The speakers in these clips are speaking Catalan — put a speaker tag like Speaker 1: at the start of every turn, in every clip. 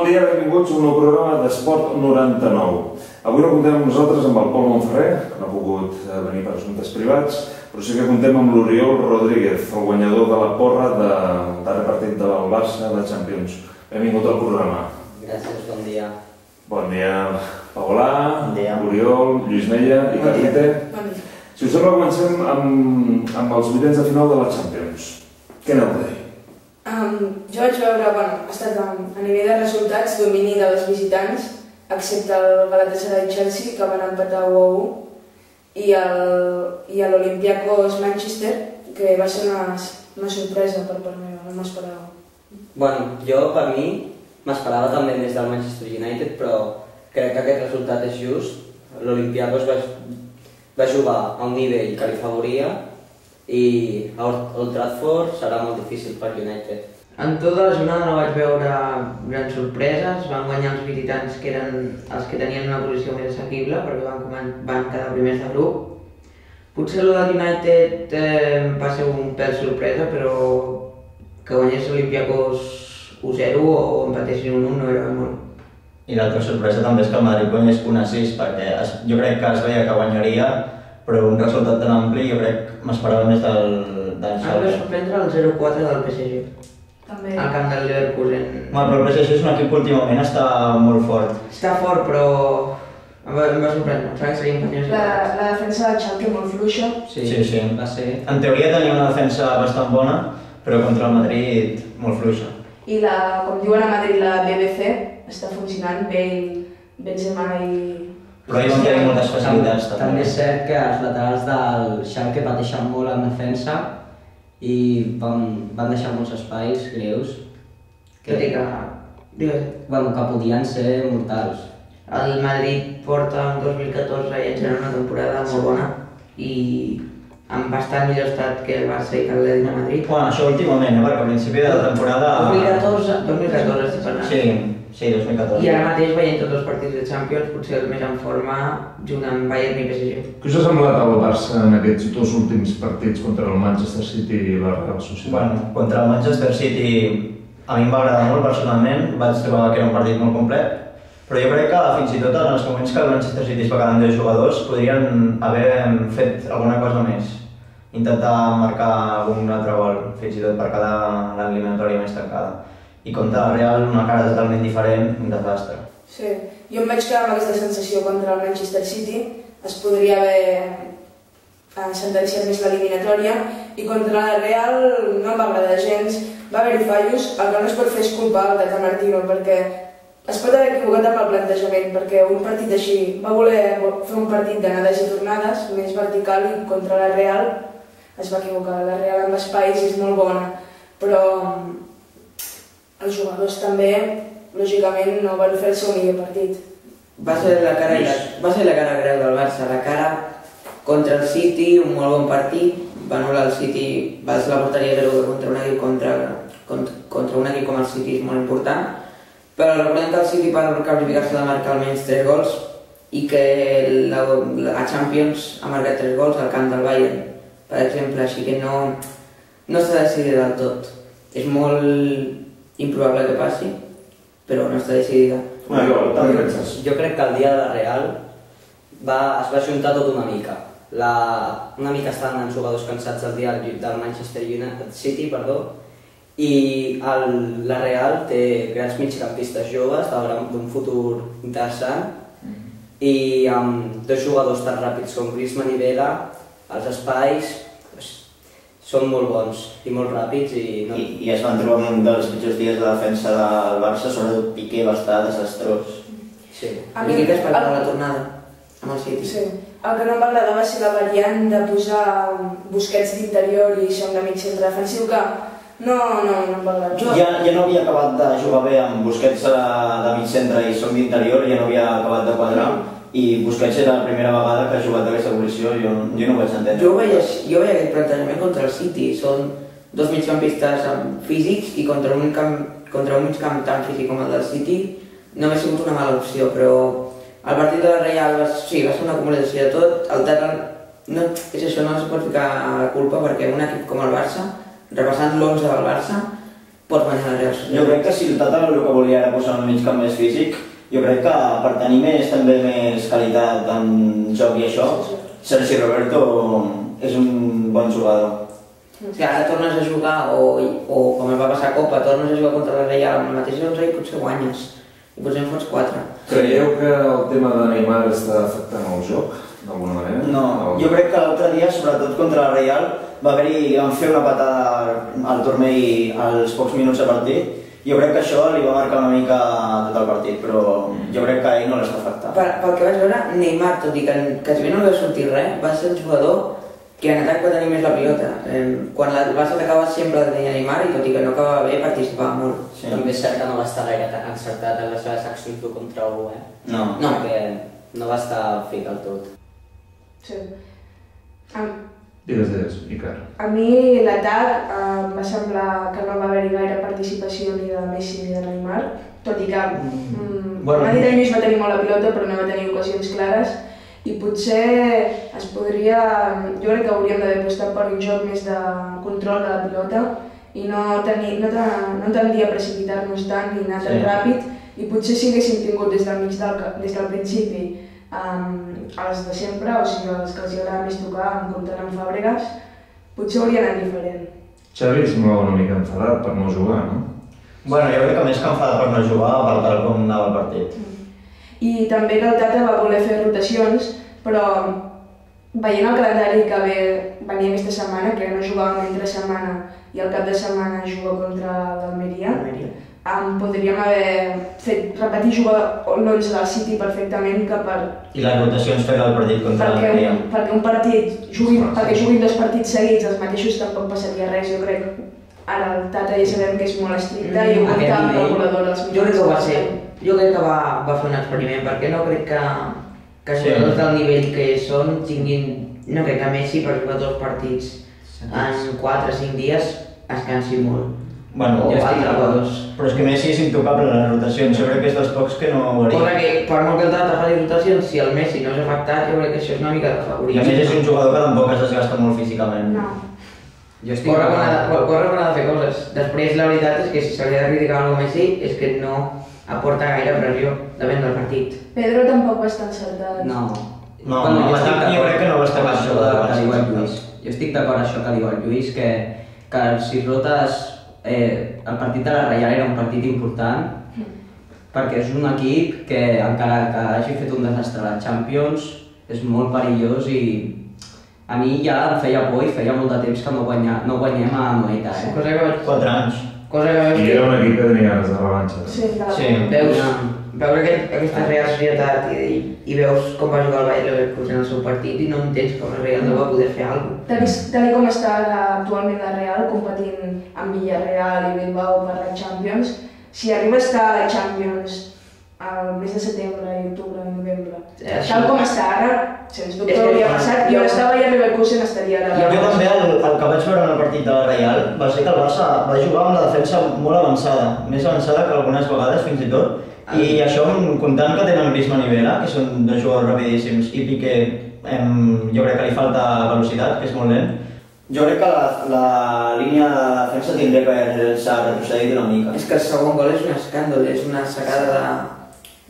Speaker 1: bon dia, benvinguts a un nou programa d'Esport 99. Avui no comptem amb nosaltres amb el Pol Montferrer, que no ha pogut venir per assumptes privats, però sí que comptem amb l'Oriol Rodríguez, el guanyador de la porra del darrer partit del Barça de Champions. Benvingut al programa.
Speaker 2: Gràcies, bon dia.
Speaker 1: Bon dia, Paolà, Oriol, Lluís Mella i Carlite. Si us sembla, comencem amb els vuitens de final de la Champions. Què aneu a dir?
Speaker 3: Jo vaig veure, ha estat a nivell de resultats, domini dels visitants, excepte el Galatasaray Chelsea, que van empatar 1-1, i l'Olympiacos Manchester, que va ser una sorpresa per part meva, no m'esperava.
Speaker 2: Jo, per mi, m'esperava també més del Manchester United, però crec que aquest resultat és just. L'Olympiacos va jugar a un nivell que li favoria, i a Old Trafford serà molt difícil per United.
Speaker 4: En tota la jornada no vaig veure grans sorpreses, van guanyar els visitants que eren els que tenien una posició més assequible perquè van quedar primers de grup. Potser el del United va ser un pèl sorpresa, però que guanyés l'Olympiacos 1-0 o empatessin 1-1 no era molt.
Speaker 5: I l'altra sorpresa també és que el Madrid guanyés 1-6, perquè jo crec que es veia que guanyaria, però un resultat tan ampli jo crec que m'esperava més del Xavi.
Speaker 4: Em va sorprendre el 0-4 del PSG, al camp del Leverkusen.
Speaker 5: Però el PSG és un equip que últimament està molt fort.
Speaker 4: Està fort, però em va sorprendre, em sembla que seria un
Speaker 3: La defensa del Schalke molt fluixa.
Speaker 5: Sí.
Speaker 2: Va ser.
Speaker 5: En teoria tenia una defensa bastant bona, però contra el Madrid molt fluixa.
Speaker 3: I com diuen a Madrid, la BBC està funcionant bé, Benzema i...
Speaker 5: Però ahir van tenir moltes facilitats també.
Speaker 2: També és cert que els laterals del Schalke pateixen molt en defensa i van deixar molts espais greus
Speaker 4: Tot i que...
Speaker 2: que podien ser mortals.
Speaker 4: El Madrid porta en 2014 i encara una temporada molt bona i amb bastant millor estat que el Barça i que l'Atlètic de Madrid.
Speaker 5: Això últimament, perquè al principi de la temporada...
Speaker 4: 2014 estic parlant.
Speaker 5: Sí, 2014.
Speaker 4: I ara mateix veient tots els partits de Champions, potser el més en forma junt amb Bayern i PSG.
Speaker 1: Què us ha semblat el Barça en aquests dos últims partits contra el Manchester City i la Real Sociedad?
Speaker 5: Contra el Manchester City a mi em va agradar molt personalment, vaig trobar que era un partit molt complet, però jo crec que fins i tot en els moments que el Manchester City es va quedar amb 10 jugadors podrien haver fet alguna cosa més, intentar marcar algun altre gol, fins i tot per quedar l'eliminatòria més tancada. I contra el Real, una cara totalment diferent, un desastre.
Speaker 3: Sí, jo em vaig quedar amb aquesta sensació contra el Manchester City, es podria haver sentenciat més l'eliminatòria, i contra el Real no em va agradar gens, va haver-hi fallos, el que no es pot fer és culpar el Tata Martino, perquè es pot haver equivocat amb el plantejament, perquè un partit així va voler fer un partit d'anades i tornades, més vertical, i contra la Real es va equivocar. La Real amb espais és molt bona, però els jugadors també, lògicament, no van fer el seu millor partit.
Speaker 4: Va ser la cara greu del Barça, la cara contra el City, un molt bon partit, va anul·lar el City, va ser la porteria 0 contra un equip com el City és molt important, però recordem que el City per qualificar-se de marcar almenys 3 gols i que a Champions ha marcat 3 gols al camp del Bayern, per exemple, així que no està decidida del tot. És molt improbable que passi, però no està decidida.
Speaker 2: Jo crec que el dia de la Real es va ajuntar tot una mica. Una mica estaven els jugadors cansats el dia del Manchester City, i la Real té grans migcampistes joves d'un futur interessant, i amb dos jugadors tan ràpids com Griezmann i Vela, els espais són molt bons i molt ràpids.
Speaker 5: I es van trobar un dels pitjors dies de defensa del Barça, sobretot Piqué va estar desastrós.
Speaker 4: Sí. I què esperava la tornada amb el City?
Speaker 3: Sí. El que no em va agradar va ser la variant de posar Busquets d'interior i això amb l'amic centre defensiu, que no em va agradar.
Speaker 5: Ja no havia acabat de jugar bé amb Busquets de mig centre i som d'interior, ja no havia acabat de quadrar, i Busquets era la primera vegada que ha jugat d'aquesta posició, jo no ho vaig entendre.
Speaker 4: Jo veia aquest plantejament contra el City, són dos migcampistes físics i contra un migcamp tan físic com el del City no hauria sigut una mala opció, però el partit de la Real va ser una acumulació de tot. El Tata no es pot ficar la culpa perquè un equip com el Barça, repassant l'11 del Barça, pots guanyar la Real.
Speaker 5: Jo crec que si el Tata el que volia era posar un migcamp més físic, jo crec que per tenir també més qualitat en joc i això, Sergi Roberto és un bon jugador.
Speaker 4: Si ara tornes a jugar, o com es va passar a Copa, tornes a jugar contra la Real amb la mateixa 11 i potser guanyes. I potser en fots 4.
Speaker 1: Creieu que el tema de Neymar està afectant el joc, d'alguna manera?
Speaker 5: No, jo crec que l'altre dia, sobretot contra la Real, van fer una patada al turmell als pocs minuts de partit. Jo crec que això li va marcar una mica tot el partit, però jo crec que a ell no l'està afectant.
Speaker 4: Pel que vaig veure, Neymar, tot i que quasi no va sortir res, va ser un jugador que en atac va tenir més la pilota. Quan el Barça atacava sempre tenia Neymar i tot i que no acabava bé participava molt.
Speaker 2: Sí. També és cert que no va estar gaire encertat en les seves accions contra algú,
Speaker 5: No.
Speaker 2: Perquè no va estar fi del tot.
Speaker 3: Sí.
Speaker 1: Digues, Iker.
Speaker 3: A mi l'atac em va semblar que no va haver-hi gaire participació ni de Messi ni de Neymar, tot i que
Speaker 5: Bueno.
Speaker 3: Madrid Lluís va tenir molt la pilota però no va tenir ocasions clares i potser es podria, jo crec que hauríem d'haver apostat per un joc més de control de la pilota i no tendir a precipitar-nos tant ni anar tan ràpid i potser si haguéssim tingut des del principi els de sempre, o sigui, els que els agrada més tocar, comptant amb Fàbregas, potser hauria anat diferent.
Speaker 1: Xavi semblava una mica enfadat per no jugar, no?
Speaker 5: Bueno, jo crec que més que enfadat per no jugar, per tal com anava el partit.
Speaker 3: I també que el Tata va voler fer rotacions, però veient el calendari que venia aquesta setmana, que no jugàvem entre setmana i el cap de setmana juga contra l'Almeria, podríem haver fet repetir jugar l'11 del City perfectament que per...
Speaker 5: I les rotacions fer el partit contra l'Almeria.
Speaker 3: Perquè un partit, perquè juguin 2 partits seguits, els mateixos tampoc passaria res, jo crec. Ara el Tata ja sabem que és molt estricte i ho compta amb calculador dels minuts.
Speaker 4: Jo crec que ho va ser. Jo crec que va fer un experiment, perquè no crec que jugadors del nivell que són tinguin... No crec que Messi per jugar 2 partits en 4 o 5 dies es cansi molt.
Speaker 5: Bueno,
Speaker 4: jo estic d'acord.
Speaker 5: Però és que Messi és intocable en les rotacions, jo crec que és dels pocs que no ho haria.
Speaker 4: Cosa que, per molt que el Tata faci rotacions, si el Messi no és afectat, jo crec que això és una mica de favorit.
Speaker 5: I a més és un jugador que tampoc es desgasta molt físicament.
Speaker 3: No.
Speaker 4: Corre quan ha de fer coses. Després la veritat és que si s'hauria de criticar alguna cosa Messi és que no aporta gaire pressió, depèn del partit.
Speaker 3: Pedro tampoc va estar encertat.
Speaker 2: No.
Speaker 5: No, jo crec que no va estar
Speaker 2: això que diu el Lluís. Jo estic d'acord amb això que diu el Lluís, que si rotes el partit de la Reial era un partit important perquè és un equip que encara que hagi fet un desastre a la Champions és molt perillós i a mi ja em feia por i feia molt de temps que no guanyem a Noeta.
Speaker 4: Cosa que vaig...
Speaker 5: 4 anys.
Speaker 1: I era un equip que tenia ganes de revanxa.
Speaker 4: Sí, veus aquesta Real Societat i veus com va jugar el Bayer Leverkusen en el seu partit i no entens com el Real no va poder fer alguna cosa.
Speaker 3: Tal com està actualment la Real, competint amb Villarreal i Bilbao per la Champions, si arriba a estar a la Champions al mes de setembre, octubre i novembre, tal com està ara, sens dubte hauria passat, i on estava Bayer Leverkusen estaria ara.
Speaker 5: Jo també el que vaig veure en el partit de la Real va ser que el Barça va jugar amb la defensa molt avançada, més avançada que algunes vegades fins i tot, i això comptant que tenen Griezmann i Vela, que són 2 jugadors rapidíssims, i Piqué jo crec que li falta velocitat, que és molt lent. Jo crec que la línia de defensa tindria que haver-se retrocedit una mica.
Speaker 4: És que el segon gol és un escàndol, és una sacada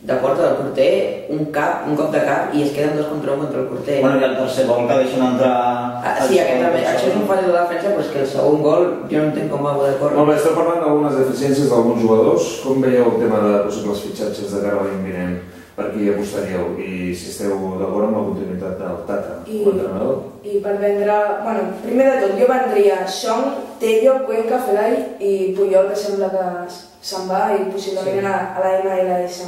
Speaker 4: de porta del porter, un cop de cap i es queden 2 contra 1 contra el porter.
Speaker 5: Bueno, i el tercer gol que deixen entrar...
Speaker 4: Sí, aquest també. Això és un fall de la defensa, però és que el segon gol jo no entenc com va poder córrer.
Speaker 1: Molt bé, esteu parlant d'algunes deficiències d'alguns jugadors. Com veieu el tema de possibles fitxatges de cara a l'any vinent? Per qui apostaríeu? I si esteu d'acord amb la continuïtat del Tata, l'entrenador?
Speaker 3: I per vendre... Bueno, primer de tot, jo vendria Song, Tello, Cuenca, Felay i Puyol, que sembla que se'n va i possiblement a la MLS.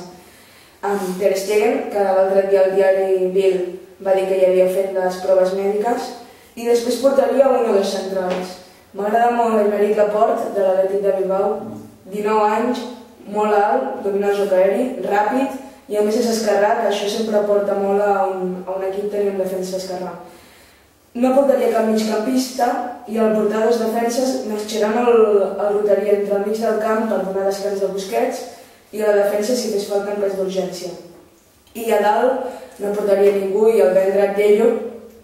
Speaker 3: Ter Stegen, que l'altre dia al diari Bill va dir que ja havia fet les proves mèdiques, i després portaria un o 2 centrals. M'agrada molt Aymeric Laporte, de l'Atlètic de Bilbao, 19 anys, molt alt, domina el joc aeri, ràpid, i a més és esquerrà, que això sempre aporta molt a un equip tenir un defensa esquerrà. No portaria cap migcampista i al portar 2 defenses Mascherano el rotaria entre el mig del camp per donar descans de Busquets i a la defensa si fes falta en cas d'urgència. I a dalt no portaria ningú i el vendre Tello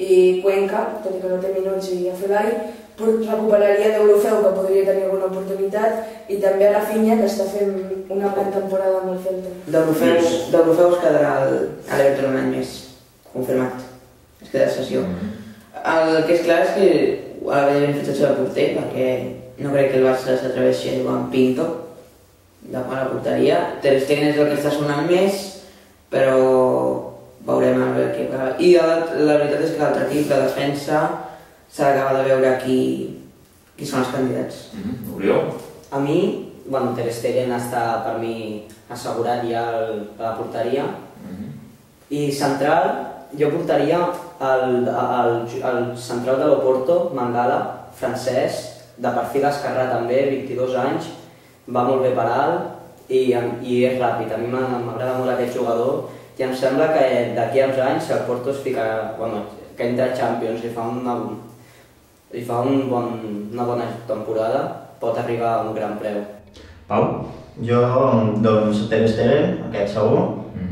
Speaker 3: i Cuenca, tot i que no té minuts, i a Felay, recuperaria d'Eurofeu, que podria tenir alguna oportunitat, i també a Rafinha, que està fent una gran temporada amb el Celta.
Speaker 4: D'Eurofeu es quedarà a l'Everton un any més, confirmat. Es queda a sessió. El que és clar és que ha d'haver una fitxatge de porter, perquè no crec que el Barça s'atreveixi a jugar amb Pinto davant la porteria. Ter Stegen és el que està sonant més, però veurem a veure què acaba. I la veritat és que l'altre equip, la defensa, s'ha d'acabar de veure qui són els candidats.
Speaker 1: Oriol?
Speaker 2: A mi, Ter Stegen està per mi assegurat ja a la porteria. I central, jo portaria el central de l'Oporto, Mangala, francès, de perfil esquerrà també, 22 anys, va molt bé per alt i és ràpid. A mi m'agrada molt aquest jugador i em sembla que d'aquí a uns anys el Porto es fica, que entra a Champions i fa una bona temporada, pot arribar a un gran preu.
Speaker 1: Pau?
Speaker 5: Jo, doncs, Ter Stegen, aquest segur.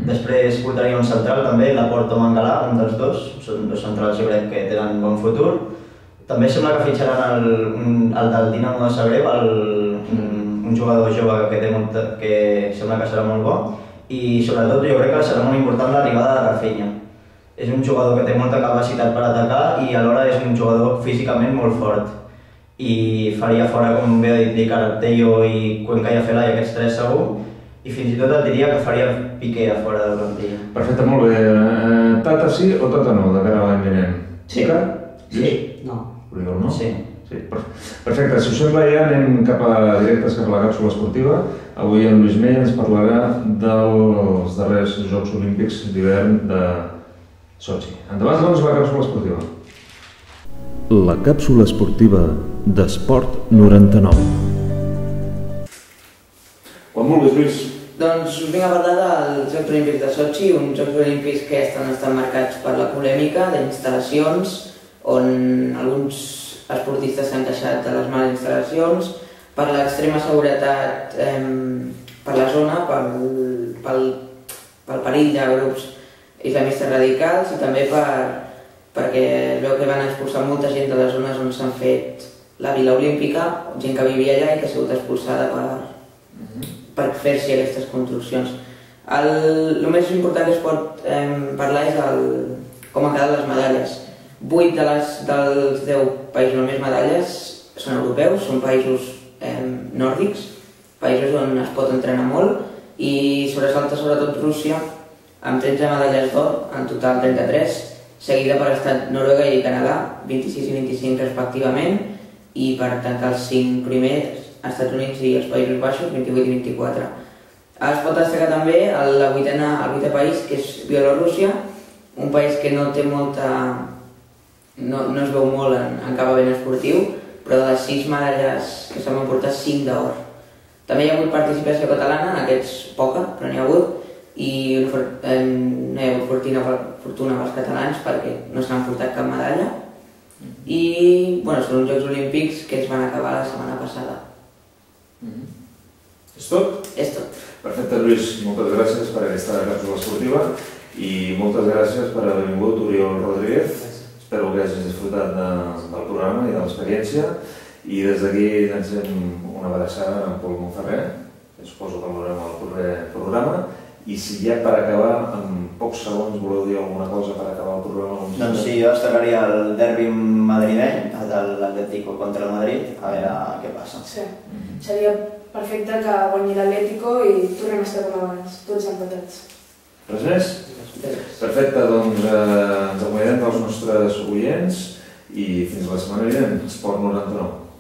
Speaker 5: Després portaria un central també, Laporte o Mangala, un dels dos. Són dos centrals jo crec que tenen bon futur. També sembla que fitxaran el del Dinamo de Zagreb, un jugador jove que sembla que serà molt bo. I sobretot jo crec que serà molt important l'arribada de Rafinha. És un jugador que té molta capacitat per atacar i alhora és un jugador físicament molt fort. I faria fora, com bé ha dit, Cartello i Cuenca i Afela, i aquests tres segur. I fins i tot et diria que faria Piqué a fora de la plantilla.
Speaker 1: Perfecte, molt bé. Tata sí o Tata no, de cara a l'any vinent?
Speaker 5: Sí.
Speaker 1: Sí?
Speaker 2: No.
Speaker 1: Oriol, no?
Speaker 5: Sí.
Speaker 1: Perfecte, si us sembla ja anem directes cap a la càpsula esportiva. Avui en Lluís Mella ens parlarà dels darrers Jocs Olímpics d'hivern de Sochi. Endavant, doncs, la càpsula esportiva.
Speaker 6: La càpsula esportiva d'Esport 99.
Speaker 1: Quan vulguis, Lluís.
Speaker 4: Doncs us vinc a parlar dels Jocs Olímpics de Sochi, uns Jocs Olímpics que estan marcats per la polèmica d'instal·lacions, on alguns esportistes s'han queixat de les males instal·lacions, per l'extrema seguretat per la zona, pel perill de grups islamistes radicals i també perquè es veu que van expulsar molta gent de les zones on s'han fet la Vila Olímpica, gent que vivia allà i que ha sigut expulsada per fer-s'hi aquestes construccions. El més important que es pot parlar és com han quedat les medalles. 8 dels 10 països amb més medalles són europeus, són països nòrdics, països on es pot entrenar molt, i sobresalta sobretot Rússia, amb 13 medalles d'or, en total 33, seguida per estat Noruega i Canadà, 26 i 25 respectivament, i per tancar els 5 primers, Estats Units i els Països Baixos, 28 i 24. Es pot destacar també el vuitè país, que és Bielorússia, un país que no té molta... no es veu molt en cap event esportiu, però de les 6 medalles que s'han emportat, 5 d'or. També hi ha hagut participació catalana, aquests poca, però n'hi ha hagut, i no hi ha hagut fortuna pels catalans perquè no s'han portat cap medalla. I són uns Jocs Olímpics que es van acabar la setmana passada.
Speaker 1: És tot?
Speaker 4: És tot.
Speaker 1: Perfecte, Lluís. Moltes gràcies per aquesta càpsula esportiva i moltes gràcies per haver vingut, Oriol Rodríguez. Espero que hagis disfrutat del programa i de l'experiència. I des d'aquí llancem una abraçada a Pol Monferrer, que suposo que el veurem al proper programa. I si ja per acabar, en pocs segons, voleu dir alguna cosa per acabar el programa?
Speaker 5: Doncs sí, jo destacaria el derbi madrileny, el de l'Atlético contra el Madrid, a veure què passa.
Speaker 3: Sí, seria perfecte que guanyi l'Atlético i tornem a estar com abans, tots empatats.
Speaker 1: Res més? Perfecte, doncs ens acomiadem dels nostres oients i fins la setmana vinent, Esport 99.